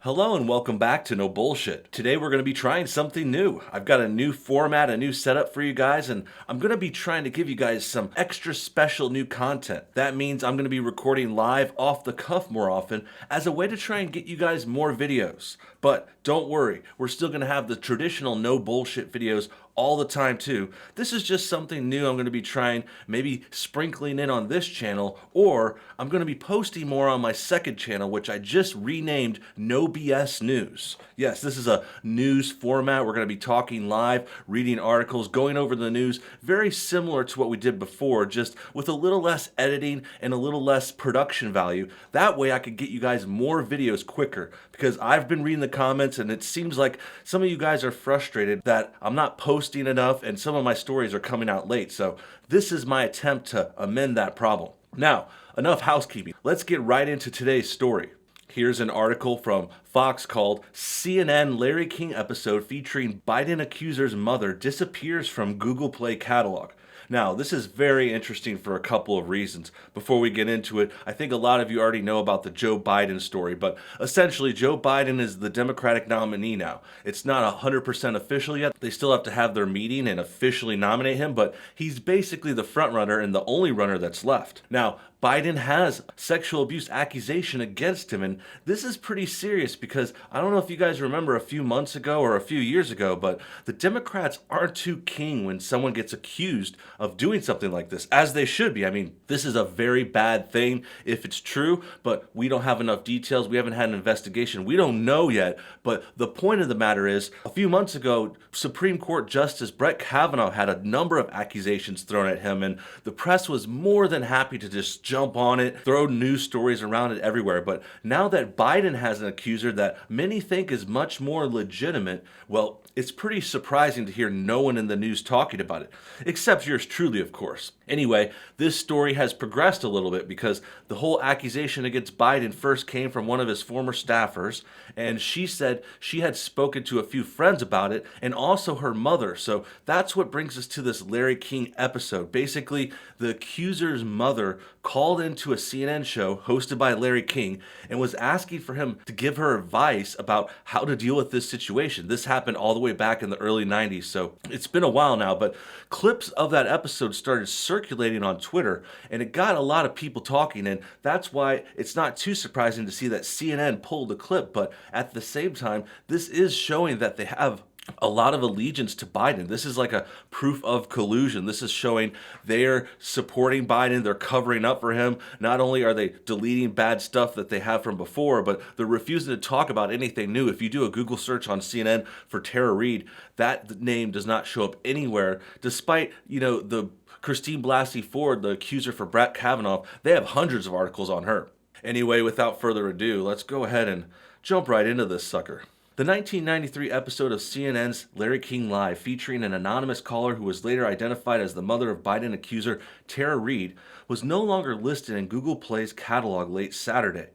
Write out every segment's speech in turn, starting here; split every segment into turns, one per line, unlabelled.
Hello and welcome back to No Bullshit. Today we're going to be trying something new. I've got a new format, a new setup for you guys, and I'm going to be trying to give you guys some extra special new content. That means I'm going to be recording live off the cuff more often as a way to try and get you guys more videos. But don't worry, we're still going to have the traditional No Bullshit videos all the time too. This is just something new I'm going to be trying, maybe sprinkling in on this channel, or I'm going to be posting more on my second channel, which I just renamed NoBS News. Yes, this is a news format. We're going to be talking live, reading articles, going over the news, very similar to what we did before, just with a little less editing and a little less production value. That way I could get you guys more videos quicker, because I've been reading the comments and it seems like some of you guys are frustrated that I'm not posting enough and some of my stories are coming out late. So this is my attempt to amend that problem. Now, enough housekeeping. Let's get right into today's story. Here's an article from Fox called CNN Larry King episode featuring Biden accuser's mother disappears from Google Play catalog. Now, this is very interesting for a couple of reasons. Before we get into it, I think a lot of you already know about the Joe Biden story, but essentially Joe Biden is the Democratic nominee now. It's not 100% official yet. They still have to have their meeting and officially nominate him, but he's basically the front runner and the only runner that's left. Now, Biden has sexual abuse accusation against him, and this is pretty serious because I don't know if you guys remember a few months ago or a few years ago, but the Democrats aren't too keen when someone gets accused of doing something like this, as they should be. I mean, this is a very bad thing if it's true, but we don't have enough details. We haven't had an investigation. We don't know yet, but the point of the matter is, a few months ago, Supreme Court Justice Brett Kavanaugh had a number of accusations thrown at him, and the press was more than happy to just jump on it, throw news stories around it everywhere. But now that Biden has an accuser that many think is much more legitimate, well, it's pretty surprising to hear no one in the news talking about it, except yours truly, of course. Anyway, this story has progressed a little bit because the whole accusation against Biden first came from one of his former staffers, and she said she had spoken to a few friends about it and also her mother. So that's what brings us to this Larry King episode. Basically, the accuser's mother called into a CNN show hosted by Larry King and was asking for him to give her advice about how to deal with this situation. This happened all the way back in the early 90s, so it's been a while now, but clips of that episode started circulating on Twitter, and it got a lot of people talking, and that's why it's not too surprising to see that CNN pulled the clip. But at the same time, this is showing that they have a lot of allegiance to Biden. This is like a proof of collusion. This is showing they're supporting Biden. They're covering up for him. Not only are they deleting bad stuff that they have from before, but they're refusing to talk about anything new. If you do a Google search on CNN for Tara Reid, that name does not show up anywhere, despite, the Christine Blasey Ford, the accuser for Brett Kavanaugh, they have hundreds of articles on her. Anyway, without further ado, let's go ahead and jump right into this sucker. The 1993 episode of CNN's Larry King Live, featuring an anonymous caller who was later identified as the mother of Biden accuser Tara Reid, was no longer listed in Google Play's catalog late Saturday.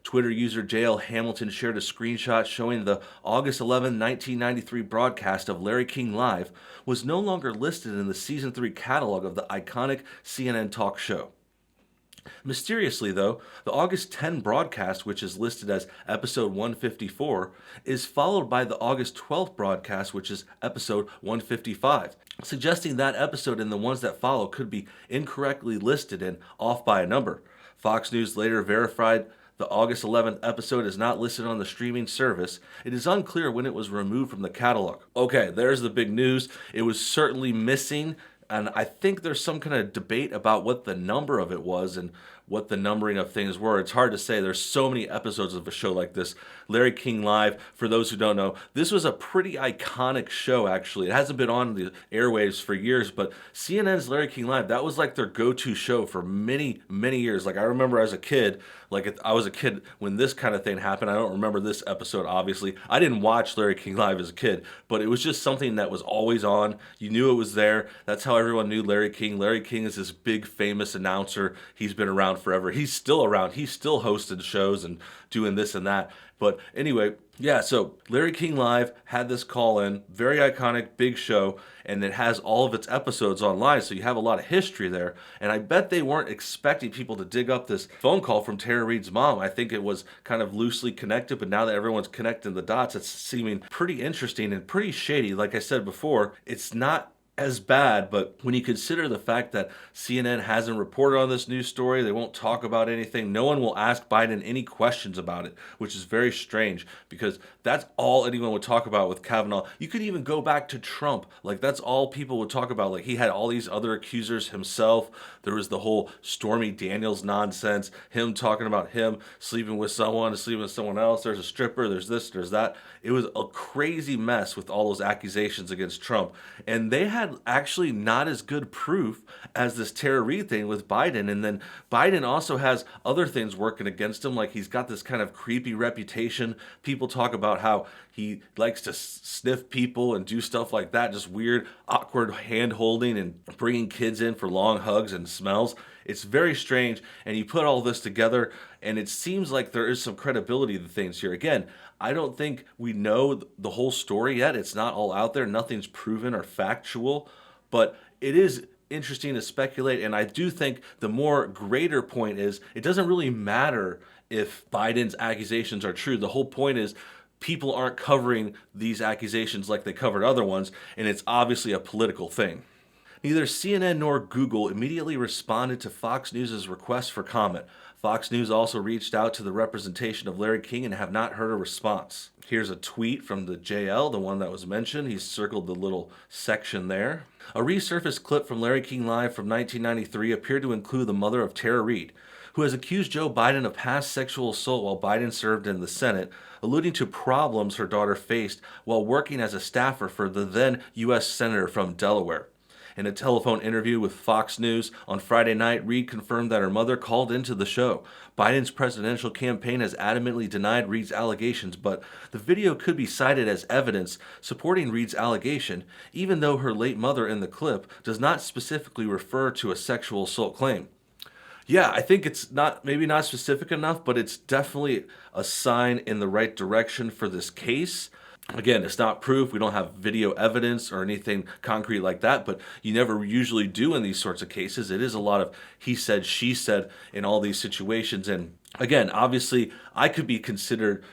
Twitter user JL Hamilton shared a screenshot showing the August 11, 1993 broadcast of Larry King Live was no longer listed in the Season 3 catalog of the iconic CNN talk show. Mysteriously, though, the August 10 broadcast, which is listed as episode 154, is followed by the August 12th broadcast, which is episode 155, suggesting that episode and the ones that follow could be incorrectly listed and off by a number. Fox News later verified the August 11th episode is not listed on the streaming service. It is unclear when it was removed from the catalog. Okay, there's the big news. It was certainly missing. And I think there's some kind of debate about what the number of it was and what the numbering of things were. It's hard to say. There's so many episodes of a show like this. Larry King Live, for those who don't know, this was a pretty iconic show, actually. It hasn't been on the airwaves for years, but CNN's Larry King Live, that was like their go-to show for many, many years. Like, I remember as a kid, I was a kid when this kind of thing happened. I don't remember this episode, obviously. I didn't watch Larry King Live as a kid, but it was just something that was always on. You knew it was there. That's how everyone knew Larry King. Larry King is this big famous announcer. He's been around forever. He's still around. He's still hosting shows and doing this and that. But anyway, yeah, so Larry King Live had this call in, very iconic, big show, and it has all of its episodes online, so you have a lot of history there. And I bet they weren't expecting people to dig up this phone call from Tara Reid's mom. I think it was kind of loosely connected, but now that everyone's connecting the dots, it's seeming pretty interesting and pretty shady. Like I said before, it's not as bad, but when you consider the fact that CNN hasn't reported on this news story, they won't talk about anything, no one will ask Biden any questions about it, which is very strange because that's all anyone would talk about with Kavanaugh. You could even go back to Trump, like that's all people would talk about. Like he had all these other accusers himself. There was the whole Stormy Daniels nonsense, him talking about him sleeping with someone, sleeping with someone else, there's a stripper, there's this, there's that. It was a crazy mess with all those accusations against Trump, and they had actually not as good proof as this Tara Reid thing with Biden. And then Biden also has other things working against him, like he's got this kind of creepy reputation. People talk about how he likes to sniff people and do stuff like that, just weird, awkward hand holding and bringing kids in for long hugs and smells. It's very strange, and you put all this together, and it seems like there is some credibility to things here. Again, I don't think we know the whole story yet. It's not all out there. Nothing's proven or factual, but it is interesting to speculate, and I do think the more greater point is it doesn't really matter if Biden's accusations are true. The whole point is people aren't covering these accusations like they covered other ones, and it's obviously a political thing. Neither CNN nor Google immediately responded to Fox News' request for comment. Fox News also reached out to the representation of Larry King and have not heard a response. Here's a tweet from the JL, the one that was mentioned. He's circled the little section there. A resurfaced clip from Larry King Live from 1993 appeared to include the mother of Tara Reid, who has accused Joe Biden of past sexual assault while Biden served in the Senate, alluding to problems her daughter faced while working as a staffer for the then U.S. Senator from Delaware. In a telephone interview with Fox News on Friday night, Reid confirmed that her mother called into the show. Biden's presidential campaign has adamantly denied Reid's allegations, but the video could be cited as evidence supporting Reid's allegation, even though her late mother in the clip does not specifically refer to a sexual assault claim. Yeah, I think it's maybe not specific enough, but it's definitely a sign in the right direction for this case. Again, it's not proof. We don't have video evidence or anything concrete like that, but you never usually do in these sorts of cases. It is a lot of he said, she said in all these situations. And again, obviously, I could be considered,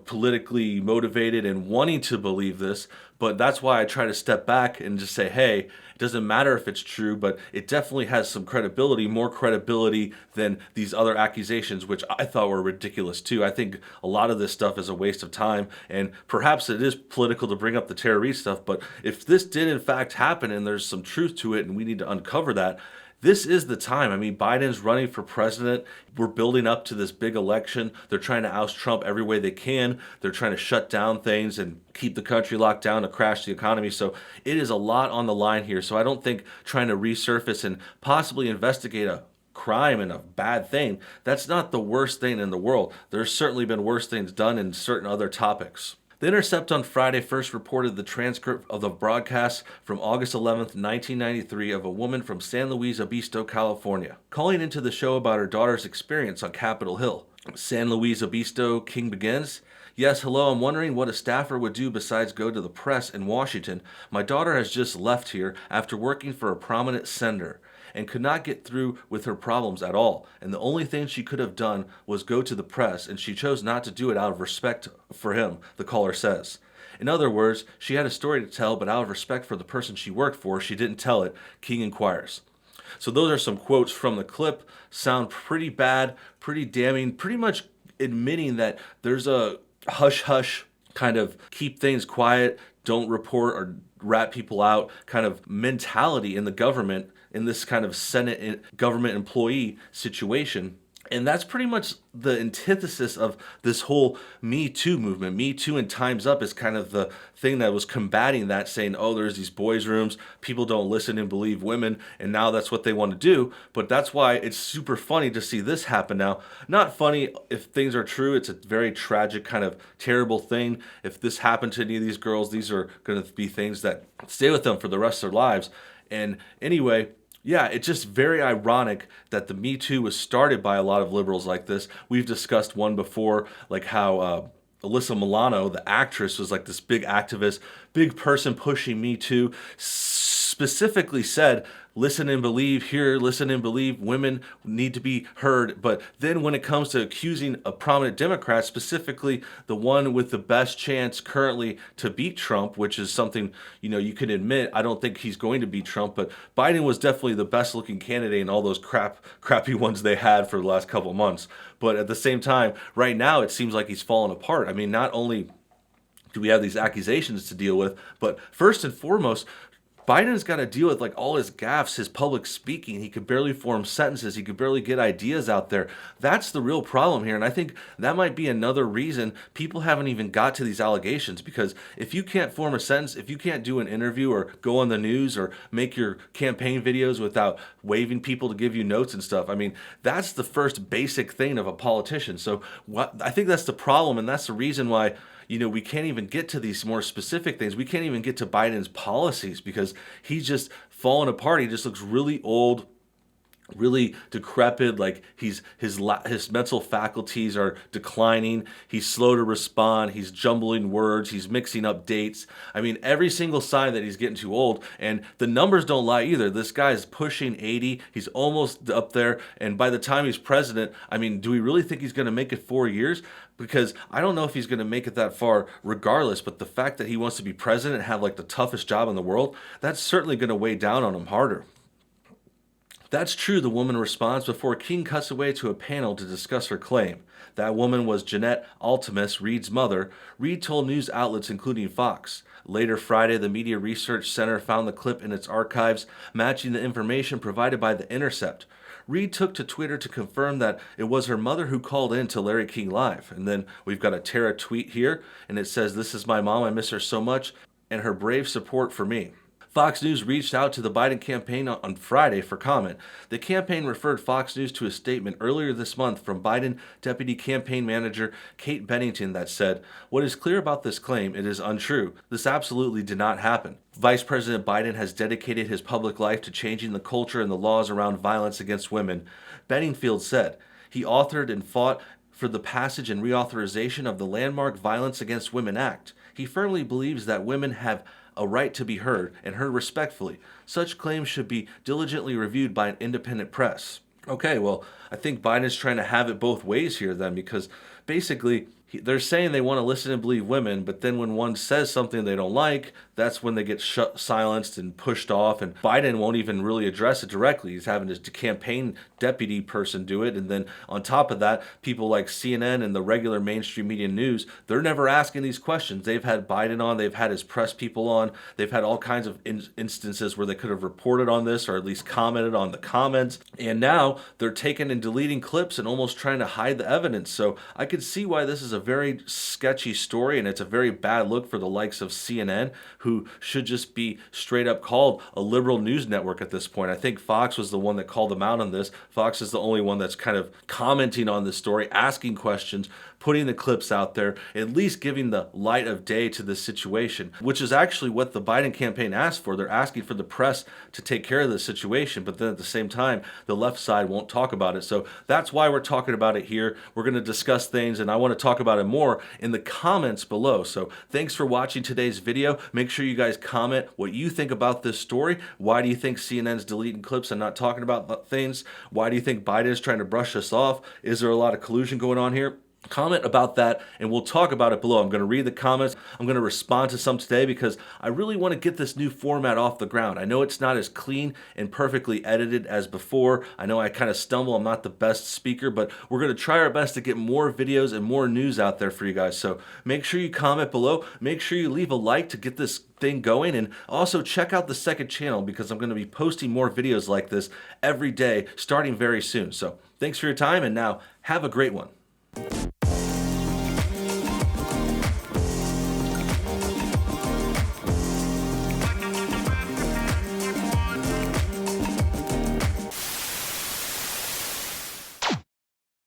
politically motivated and wanting to believe this, but that's why I try to step back and just say, hey, it doesn't matter if it's true, but it definitely has some credibility, more credibility than these other accusations, which I thought were ridiculous too. I think a lot of this stuff is a waste of time, and perhaps it is political to bring up the Tara Reid stuff, but if this did in fact happen and there's some truth to it and we need to uncover that, this is the time. I mean, Biden's running for president. We're building up to this big election. They're trying to oust Trump every way they can. They're trying to shut down things and keep the country locked down to crash the economy. So it is a lot on the line here. So I don't think trying to resurface and possibly investigate a crime and a bad thing, that's not the worst thing in the world. There's certainly been worse things done in certain other topics. The Intercept on Friday first reported the transcript of the broadcast from August 11th, 1993 of a woman from San Luis Obispo, California, calling into the show about her daughter's experience on Capitol Hill. San Luis Obispo, King begins. Yes, hello, I'm wondering what a staffer would do besides go to the press in Washington. My daughter has just left here after working for a prominent senator and could not get through with her problems at all. And the only thing she could have done was go to the press, and she chose not to do it out of respect for him, the caller says. In other words, she had a story to tell, but out of respect for the person she worked for, she didn't tell it, King inquires. So those are some quotes from the clip. Sound pretty bad, pretty damning, pretty much admitting that there's a hush-hush kind of keep things quiet, don't report or rat people out kind of mentality in the government, in this kind of Senate government employee situation. And that's pretty much the antithesis of this whole Me Too movement. Me Too and Time's Up is kind of the thing that was combating that, saying, oh, there's these boys' rooms, people don't listen and believe women, and now that's what they want to do. But that's why it's super funny to see this happen now. Not funny if things are true. It's a very tragic, kind of terrible thing. If this happened to any of these girls, these are going to be things that stay with them for the rest of their lives. And anyway, yeah, it's just very ironic that the Me Too was started by a lot of liberals like this. We've discussed one before, like how Alyssa Milano, the actress, was like this big activist, big person pushing Me Too, specifically said, listen and believe here, listen and believe, women need to be heard. But then when it comes to accusing a prominent Democrat, specifically the one with the best chance currently to beat Trump, which is something, you can admit, I don't think he's going to beat Trump, but Biden was definitely the best looking candidate in all those crappy ones they had for the last couple of months. But at the same time, right now, it seems like he's fallen apart. I mean, not only do we have these accusations to deal with, but first and foremost, Biden's got to deal with like all his gaffes, his public speaking. He could barely form sentences. He could barely get ideas out there. That's the real problem here. And I think that might be another reason people haven't even got to these allegations, because if you can't form a sentence, if you can't do an interview or go on the news or make your campaign videos without waving people to give you notes and stuff, I mean, that's the first basic thing of a politician. So I think that's the problem. And that's the reason why we can't even get to these more specific things. We can't even get to Biden's policies because he's just fallen apart. He just looks really old, really decrepit, like his mental faculties are declining. He's slow to respond. He's jumbling words. He's mixing up dates. I mean, every single sign that he's getting too old, and the numbers don't lie either. This guy is pushing 80. He's almost up there, and by the time he's president, I mean, do we really think he's going to make it 4 years? Because I don't know if he's going to make it that far regardless, but the fact that he wants to be president and have like the toughest job in the world, that's certainly going to weigh down on him harder. That's true, the woman responds before King cuts away to a panel to discuss her claim. That woman was Jeanette Altimus, Reid's mother. Reid told news outlets including Fox. Later Friday, the Media Research Center found the clip in its archives, matching the information provided by The Intercept. Reid took to Twitter to confirm that it was her mother who called in to Larry King Live. And then we've got a Tara tweet here, and it says, "This is my mom, I miss her so much, and her brave support for me." Fox News reached out to the Biden campaign on Friday for comment. The campaign referred Fox News to a statement earlier this month from Biden Deputy Campaign Manager Kate Bennington that said, "What is clear about this claim, it is untrue. This absolutely did not happen. Vice President Biden has dedicated his public life to changing the culture and the laws around violence against women," Benningfield said. He authored and fought for the passage and reauthorization of the landmark Violence Against Women Act. He firmly believes that women have a right to be heard and heard respectfully. Such claims should be diligently reviewed by an independent press. Okay, well, I think Biden's trying to have it both ways here then, because basically they're saying they want to listen and believe women, but then when one says something they don't like, that's when they get silenced and pushed off, and Biden won't even really address it directly. He's having his campaign deputy person do it, and then on top of that, people like CNN and the regular mainstream media news, they're never asking these questions. They've had Biden on, they've had his press people on, they've had all kinds of instances where they could have reported on this or at least commented on the comments, and now they're taking and deleting clips and almost trying to hide the evidence. So I could see why this is a very sketchy story, and it's a very bad look for the likes of CNN, who should just be straight up called a liberal news network at this point. I think Fox was the one that called them out on this. Fox is the only one that's kind of commenting on this story, asking questions, putting the clips out there, at least giving the light of day to this situation, which is actually what the Biden campaign asked for. They're asking for the press to take care of the situation, but then at the same time, the left side won't talk about it. So that's why we're talking about it here. We're going to discuss things, and I want to talk about it more in the comments below. So thanks for watching today's video. Make sure you guys comment what you think about this story. Why do you think CNN's deleting clips and not talking about things? Why do you think Biden is trying to brush us off? Is there a lot of collusion going on here? Comment about that, and we'll talk about it below. I'm going to read the comments. I'm going to respond to some today because I really want to get this new format off the ground. I know it's not as clean and perfectly edited as before. I know I kind of stumble. I'm not the best speaker, but we're going to try our best to get more videos and more news out there for you guys. So make sure you comment below. Make sure you leave a like to get this thing going, and also check out the second channel because I'm going to be posting more videos like this every day starting very soon. So thanks for your time, and now have a great one.